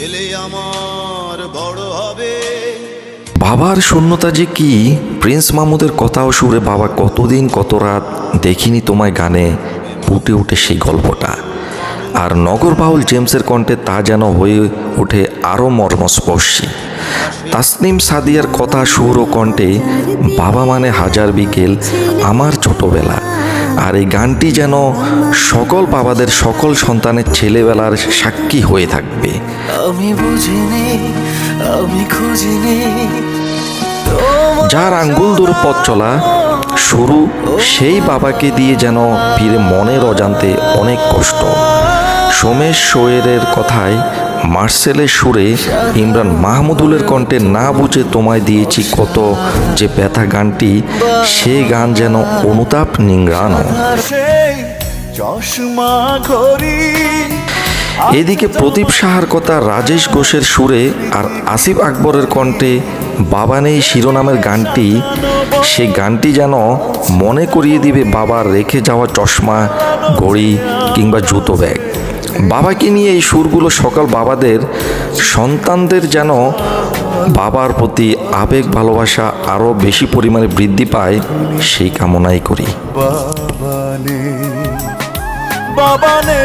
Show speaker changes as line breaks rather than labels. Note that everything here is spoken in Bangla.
ছেলে আমার বড় হবে।
বাবার শূন্যতা যে কি, প্রিন্স মাহমুদের কথাও সুরে বাবা কতদিন কত রাত দেখিনি তোমায় গানে ফুটে উঠে সেই গল্পটা। আর নগর বাউল জেমসের কণ্ঠে তা যেন হয়ে ওঠে আরও মর্মস্পর্শী। তাসনিম সাদিয়ার কথা সুর ও কণ্ঠে বাবা মানে হাজার বিকেল আমার ছোটবেলা। আর এই গানটি যেন সকল বাবাদের সকল সন্তানের ছেলেবেলার সাক্ষী হয়ে থাকবে।
আমি বুঝিনি, আমি খুঁজিনি,
যার আঙ্গুল ধরে পথ চলা শুরু, সেই বাবাকে দিয়ে যেন ফিরে মনের অজান্তে অনেক কষ্ট। সোমেশ শোয়েরের কথায় মার্সেলের সুরে ইমরান মাহমুদুলের কণ্ঠে না বুঝে তোমায় দিয়েছি কত যে ব্যথা গানটি, সে গান যেন অনুতাপ নিংড়ানো।
সেই চশমা ঘড়ি।
এদিকে প্রদীপ সাহার কথা রাজেশ ঘোষের সুরে আর আসিফ আকবরের কণ্ঠে বাবা নেই শিরোনামের গানটি, সে গানটি যেন মনে করিয়ে দিবে বাবার রেখে যাওয়া চশমা, ঘড়ি কিংবা জুতো ব্যাগ। বাবাকে নিয়ে এই সুরগুলো সকল বাবাদের সন্তানদের যেন বাবার প্রতি আবেগ ভালোবাসা আরও বেশি পরিমাণে বৃদ্ধি পায়, সেই কামনাই করি।
বাবা নে, বাবা নে।